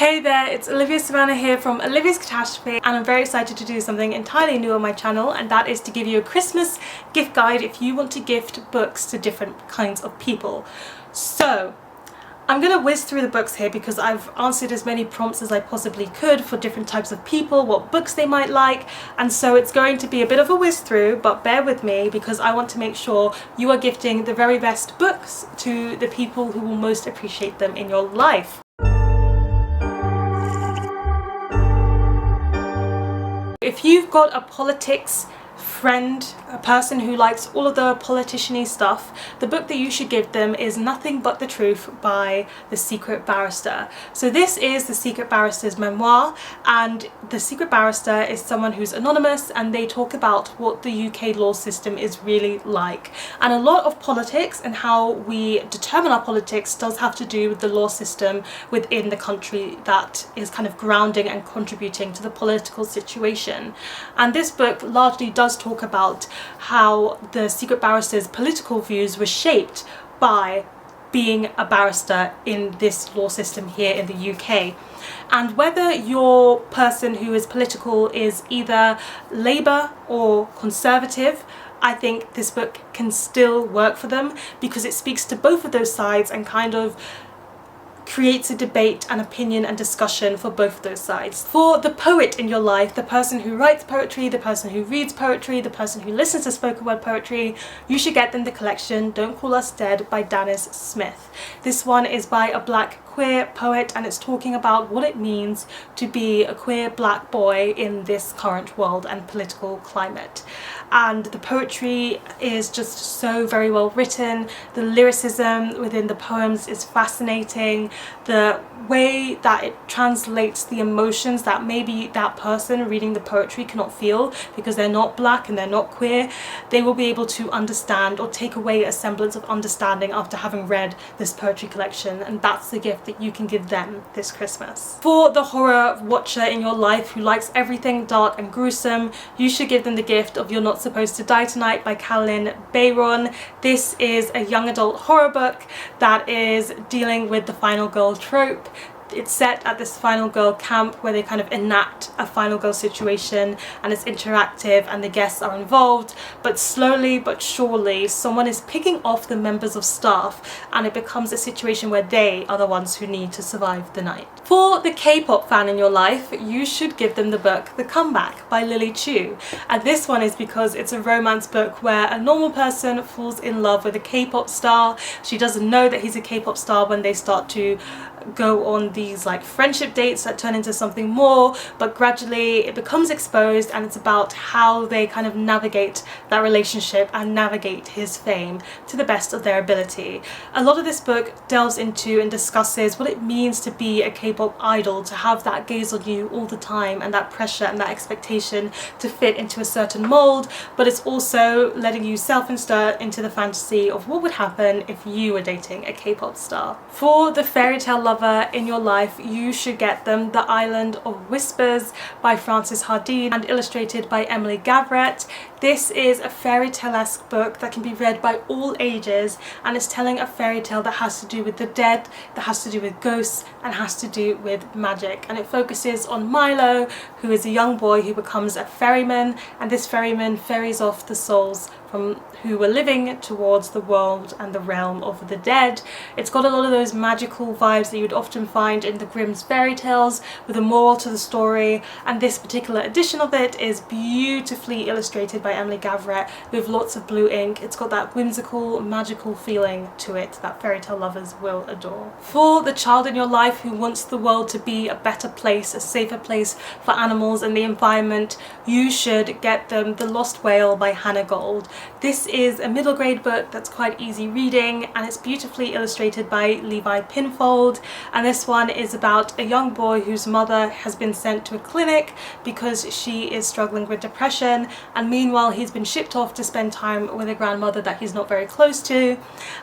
Hey there, it's Olivia Savannah here from Olivia's Catastrophe, and I'm very excited to do something entirely new on my channel, and that is to give you a Christmas gift guide if you want to gift books to different kinds of people. So I'm going to whiz through the books here because I've answered as many prompts as I possibly could for different types of people, what books they might like, and so it's going to be a bit of a whiz through, but bear with me because I want to make sure you are gifting the very best books to the people who will most appreciate them in your life. If you've got a politics friend, a person who likes all of the politician-y stuff, the book that you should give them is Nothing But the Truth by The Secret Barrister. So this is The Secret Barrister's memoir, and The Secret Barrister is someone who's anonymous, and they talk about what the UK law system is really like. And a lot of politics and how we determine our politics does have to do with the law system within the country that is kind of grounding and contributing to the political situation. And this book largely does talk about how the Secret Barrister's political views were shaped by being a barrister in this law system here in the UK. And whether your person who is political is either Labour or Conservative, I think this book can still work for them because it speaks to both of those sides and kind of creates a debate and opinion and discussion for both of those sides. For the poet in your life, the person who writes poetry, the person who reads poetry, the person who listens to spoken word poetry, you should get them the collection Don't Call Us Dead by Danez Smith. This one is by a black queer poet, and it's talking about what it means to be a queer black boy in this current world and political climate. And the poetry is just so very well written. The lyricism within the poems is fascinating. The way that it translates the emotions that maybe that person reading the poetry cannot feel because they're not black and they're not queer, they will be able to understand or take away a semblance of understanding after having read this poetry collection, and that's the gift that you can give them this Christmas. For the horror watcher in your life who likes everything dark and gruesome, you should give them the gift of You're Not Supposed to Die Tonight by Kalynn Bayron. This is a young adult horror book that is dealing with the final girl trope. It's set at this final girl camp where they kind of enact a final girl situation, and it's interactive and the guests are involved, but slowly but surely someone is picking off the members of staff and it becomes a situation where they are the ones who need to survive the night. For the K-pop fan in your life, you should give them the book The Comeback by Lily Chu, and this one is because it's a romance book where a normal person falls in love with a K-pop star. She doesn't know that he's a K-pop star when they start to go on these like friendship dates that turn into something more, but gradually it becomes exposed, and it's about how they kind of navigate that relationship and navigate his fame to the best of their ability. A lot of this book delves into and discusses what it means to be a K-pop idol, to have that gaze on you all the time and that pressure and that expectation to fit into a certain mold, but it's also letting you self-insert into the fantasy of what would happen if you were dating a K-pop star. For the fairy tale lover in your life, you should get them The Island of Whispers by Frances Hardinge and illustrated by Emily Gravett. This is a fairy tale-esque book that can be read by all ages, and it's telling a fairy tale that has to do with the dead, that has to do with ghosts, and has to do with magic. And it focuses on Milo, who is a young boy who becomes a ferryman, and this ferryman ferries off the souls from who were living towards the world and the realm of the dead. It's got a lot of those magical vibes that you would often find in the Grimm's fairy tales, with a moral to the story, and this particular edition of it is beautifully illustrated by Emily Gravett with lots of blue ink. It's got that whimsical, magical feeling to it that fairy tale lovers will adore. For the child in your life who wants the world to be a better place, a safer place for animals and the environment, you should get them The Lost Whale by Hannah Gold. This is a middle grade book that's quite easy reading, and it's beautifully illustrated by Levi Pinfold, and this one is about a young boy whose mother has been sent to a clinic because she is struggling with depression, and meanwhile he's been shipped off to spend time with a grandmother that he's not very close to,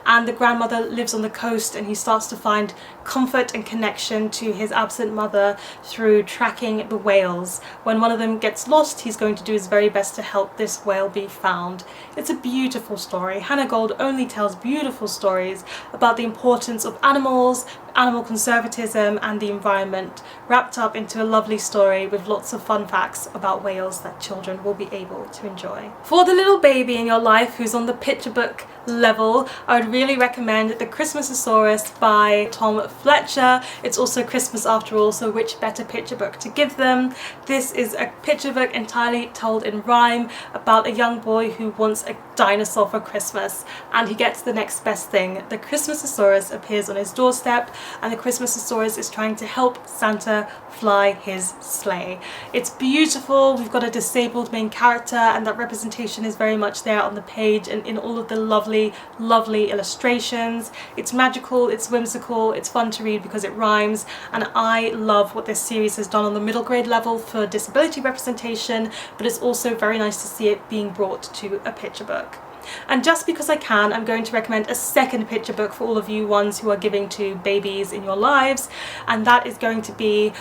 and the grandmother lives on the coast, and he starts to find comfort and connection to his absent mother through tracking the whales. When one of them gets lost, he's going to do his very best to help this whale be found. It's a beautiful story. Hannah Gold only tells beautiful stories about the importance of animals, animal conservatism and the environment, wrapped up into a lovely story with lots of fun facts about whales that children will be able to enjoy. For the little baby in your life who's on the picture book level, I would really recommend The Christmasaurus by Tom Fletcher. It's also Christmas after all, so which better picture book to give them? This is a picture book entirely told in rhyme about a young boy who wants a dinosaur for Christmas, and he gets the next best thing. The Christmasaurus appears on his doorstep, and the Christmasaurus is trying to help Santa fly his sleigh. It's beautiful. We've got a disabled main character, and that representation is very much there on the page and in all of the lovely illustrations. It's magical, it's whimsical, it's fun to read because it rhymes, and I love what this series has done on the middle grade level for disability representation, but it's also very nice to see it being brought to a picture book. And just because I can, I'm going to recommend a second picture book for all of you ones who are giving to babies in your lives, and that is going to be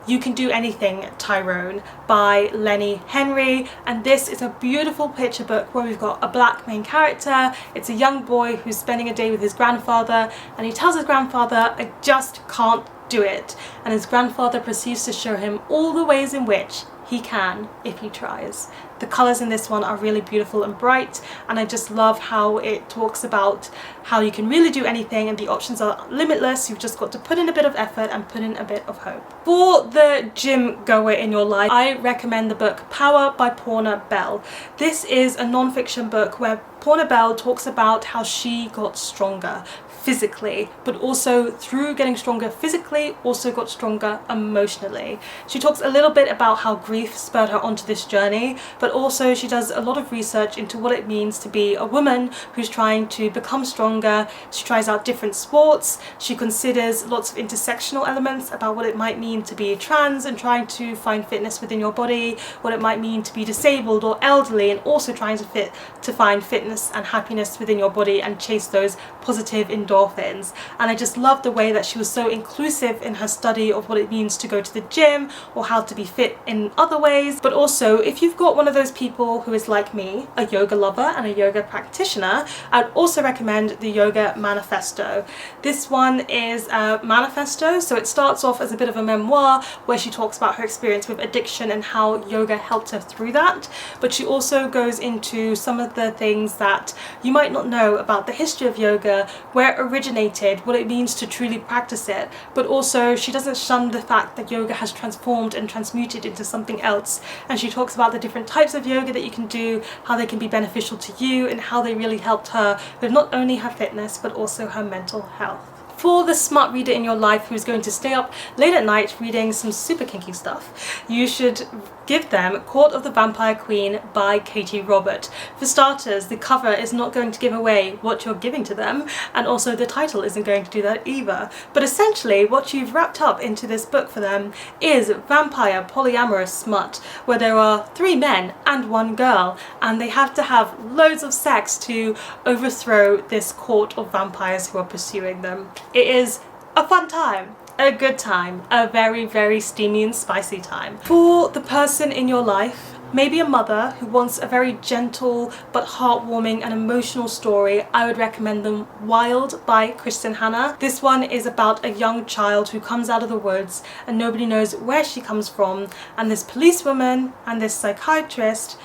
You Can Do Anything Tyrone by Lenny Henry. And this is a beautiful picture book where we've got a black main character. It's a young boy who's spending a day with his grandfather, and he tells his grandfather, "I just can't do it." And his grandfather proceeds to show him all the ways in which he can if he tries. The colours in this one are really beautiful and bright, and I just love how it talks about how you can really do anything and the options are limitless. You've just got to put in a bit of effort and put in a bit of hope. For the gym goer in your life, I recommend the book Power by Poorna Bell. This is a non-fiction book where Poorna Bell talks about how she got stronger physically, but also through getting stronger physically, also got stronger emotionally. She talks a little bit about how grief spurred her onto this journey, but also she does a lot of research into what it means to be a woman who's trying to become stronger. She tries out different sports. She considers lots of intersectional elements about what it might mean to be trans and trying to find fitness within your body, what it might mean to be disabled or elderly, and also trying to find fitness and happiness within your body and chase those positive endorphins. And I just love the way that she was so inclusive in her study of what it means to go to the gym or how to be fit in other ways. But also, if you've got one of those people who is like me, a yoga lover and a yoga practitioner, I'd also recommend the Yoga Manifesto. This one is a manifesto, so it starts off as a bit of a memoir where she talks about her experience with addiction and how yoga helped her through that, but she also goes into some of the things that you might not know about the history of yoga, where it originated, what it means to truly practice it, but also she doesn't shun the fact that yoga has transformed and transmuted into something else, and she talks about the different types of yoga that you can do, how they can be beneficial to you, and how they really helped her with not only her fitness but also her mental health. For the smart reader in your life who's going to stay up late at night reading some super kinky stuff, you should give them Court of the Vampire Queen by Katee Robert. For starters, the cover is not going to give away what you're giving to them, and also the title isn't going to do that either. But essentially what you've wrapped up into this book for them is vampire polyamorous smut, where there are 3 men and 1 girl, and they have to have loads of sex to overthrow this court of vampires who are pursuing them. It is a fun time. A good time, a very steamy and spicy time. For the person in your life, maybe a mother who wants a very gentle but heartwarming and emotional story, I would recommend them Wild by Kristin Hannah. This one is about a young child who comes out of the woods and nobody knows where she comes from, and this policewoman and this psychiatrist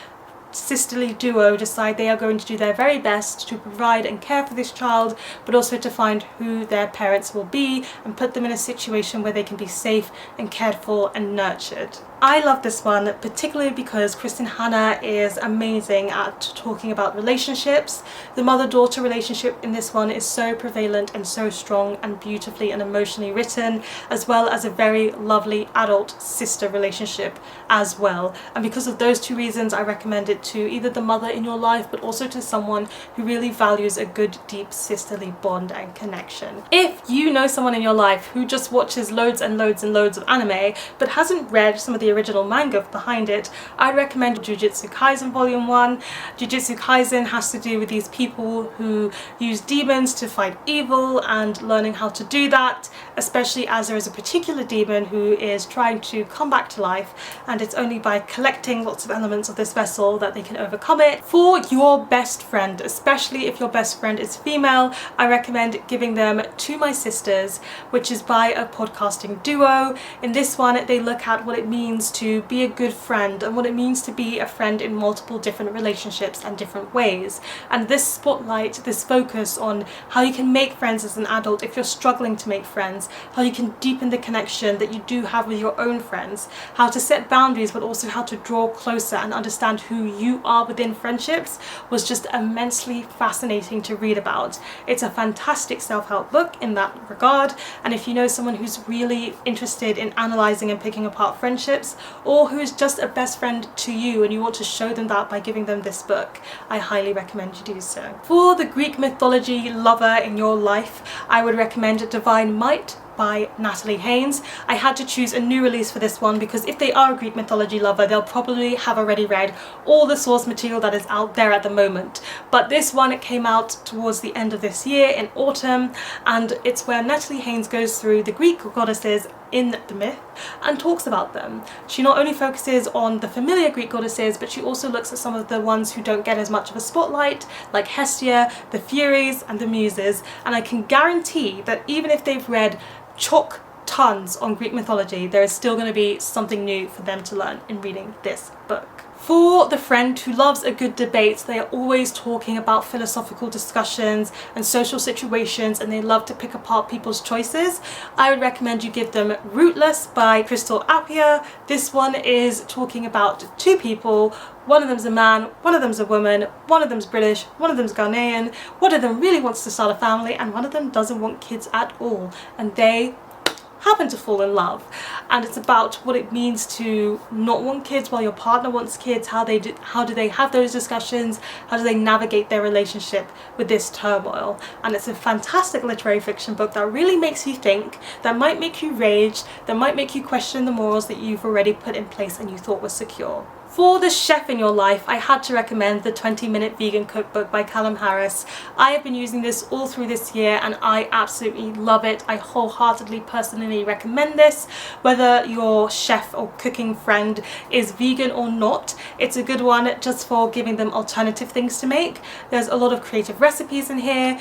sisterly duo decide they are going to do their very best to provide and care for this child, but also to find who their parents will be and put them in a situation where they can be safe and cared for and nurtured. I love this one particularly because Kristin Hannah is amazing at talking about relationships. The mother-daughter relationship in this one is so prevalent and so strong and beautifully and emotionally written, as well as a very lovely adult sister relationship as well. And because of those 2 reasons, I recommend it to either the mother in your life, but also to someone who really values a good deep sisterly bond and connection. If you know someone in your life who just watches loads and loads and loads of anime but hasn't read some of the original manga behind it, I'd recommend JiuJitsu Kaisen Volume 1. JiuJitsu Kaisen has to do with these people who use demons to fight evil and learning how to do that, especially as there is a particular demon who is trying to come back to life, and it's only by collecting lots of elements of this vessel that that they can overcome it. For your best friend, especially if your best friend is female, I recommend giving them To My Sisters, which is by a podcasting duo. In this one, they look at what it means to be a good friend and what it means to be a friend in multiple different relationships and different ways. And this spotlight, this focus on how you can make friends as an adult if you're struggling to make friends, how you can deepen the connection that you do have with your own friends, how to set boundaries but also how to draw closer and understand who you are within friendships, was just immensely fascinating to read about. It's a fantastic self-help book in that regard, and if you know someone who's really interested in analysing and picking apart friendships, or who is just a best friend to you and you want to show them that by giving them this book, I highly recommend you do so. For the Greek mythology lover in your life, I would recommend Divine Might by Natalie Haynes. I had to choose a new release for this one because if they are a Greek mythology lover, they'll probably have already read all the source material that is out there at the moment. But this one came out towards the end of this year in autumn, and it's where Natalie Haynes goes through the Greek goddesses in the myth and talks about them. She not only focuses on the familiar Greek goddesses, but she also looks at some of the ones who don't get as much of a spotlight, like Hestia, the Furies and the Muses, and I can guarantee that even if they've read chock tons on Greek mythology, there is still going to be something new for them to learn in reading this book. For the friend who loves a good debate, they are always talking about philosophical discussions and social situations, and they love to pick apart people's choices, I would recommend you give them Rootless by Crystal Appiah. This one is talking about two people. One of them's a man, one of them's a woman, one of them's British, one of them's Ghanaian, one of them really wants to start a family, and one of them doesn't want kids at all, and they happen to fall in love. And it's about what it means to not want kids while your partner wants kids, how do they have those discussions, how do they navigate their relationship with this turmoil. And it's a fantastic literary fiction book that really makes you think, that might make you rage, that might make you question the morals that you've already put in place and you thought were secure. For the chef in your life, I had to recommend the 20-Minute Vegan Cookbook by Callum Harris. I have been using this all through this year and I absolutely love it. I wholeheartedly personally recommend this. Whether your chef or cooking friend is vegan or not, it's a good one just for giving them alternative things to make. There's a lot of creative recipes in here.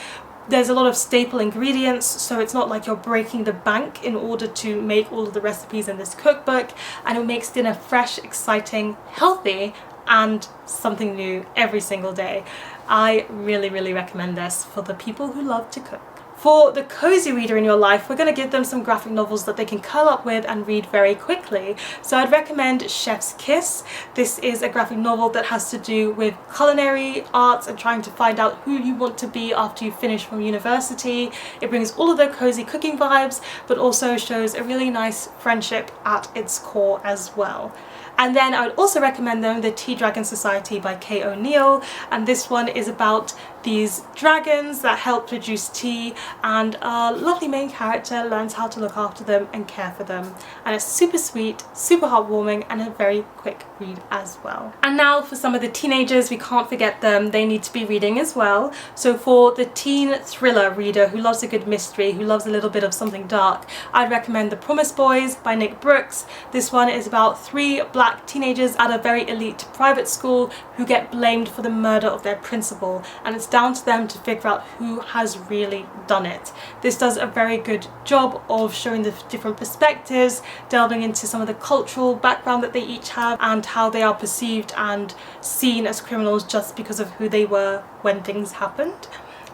There's a lot of staple ingredients, so it's not like you're breaking the bank in order to make all of the recipes in this cookbook, and it makes dinner fresh, exciting, healthy, and something new every single day. I really, really recommend this for the people who love to cook. For the cozy reader in your life, we're going to give them some graphic novels that they can curl up with and read very quickly. So I'd recommend Chef's Kiss. This is a graphic novel that has to do with culinary arts and trying to find out who you want to be after you finish from university. It brings all of the cozy cooking vibes, but also shows a really nice friendship at its core as well. And then I would also recommend them The Tea Dragon Society by Kay O'Neill, and this one is about these dragons that help produce tea, and our lovely main character learns how to look after them and care for them. And it's super sweet, super heartwarming, and a very quick read as well. And now for some of the teenagers, we can't forget them, they need to be reading as well. So for the teen thriller reader who loves a good mystery, who loves a little bit of something dark, I'd recommend The Proom Boys by Nick Brooks. This one is about 3 black teenagers at a very elite private school who get blamed for the murder of their principal, and it's down to them to figure out who has really done it. This does a very good job of showing the different perspectives, delving into some of the cultural background that they each have and how they are perceived and seen as criminals just because of who they were when things happened.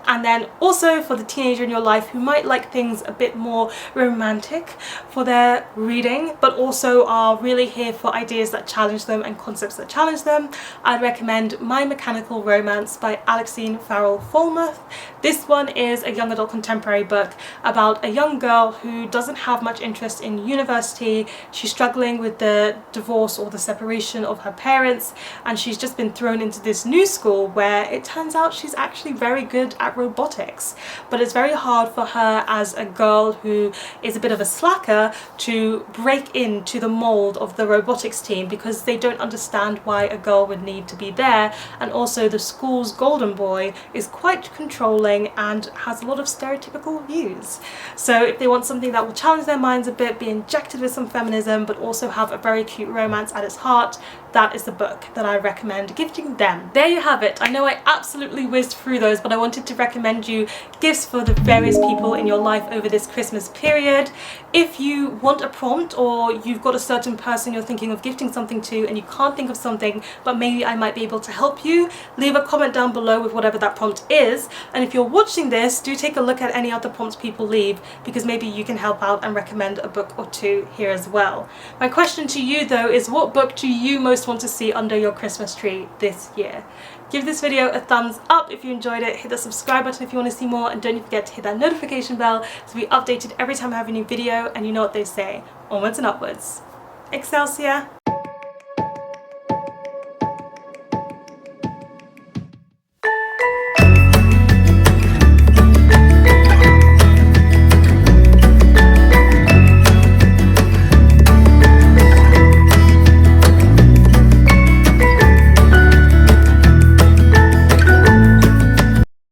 And then also for the teenager in your life who might like things a bit more romantic for their reading, but also are really here for ideas that challenge them and concepts that challenge them, I'd recommend My Mechanical Romance by Alexine Farrell-Falmouth. This one is a young adult contemporary book about a young girl who doesn't have much interest in university. She's struggling with the divorce or the separation of her parents, and she's just been thrown into this new school where it turns out she's actually very good at at robotics. But it's very hard for her as a girl who is a bit of a slacker to break into the mold of the robotics team, because they don't understand why a girl would need to be there, and also the school's golden boy is quite controlling and has a lot of stereotypical views. So if they want something that will challenge their minds a bit, be injected with some feminism, but also have a very cute romance at its heart, that is the book that I recommend gifting them. There you have it. I know I absolutely whizzed through those, but I wanted to recommend you gifts for the various people in your life over this Christmas period. If you want a prompt, or you've got a certain person you're thinking of gifting something to and you can't think of something, but maybe I might be able to help you, leave a comment down below with whatever that prompt is. And if you're watching this, do take a look at any other prompts people leave, because maybe you can help out and recommend a book or two here as well. My question to you though is, what book do you most want to see under your Christmas tree this year? Give this video a thumbs up if you enjoyed it, hit the subscribe button if you want to see more, and don't forget to hit that notification bell to be updated every time I have a new video. And you know what they say, onwards and upwards. Excelsior!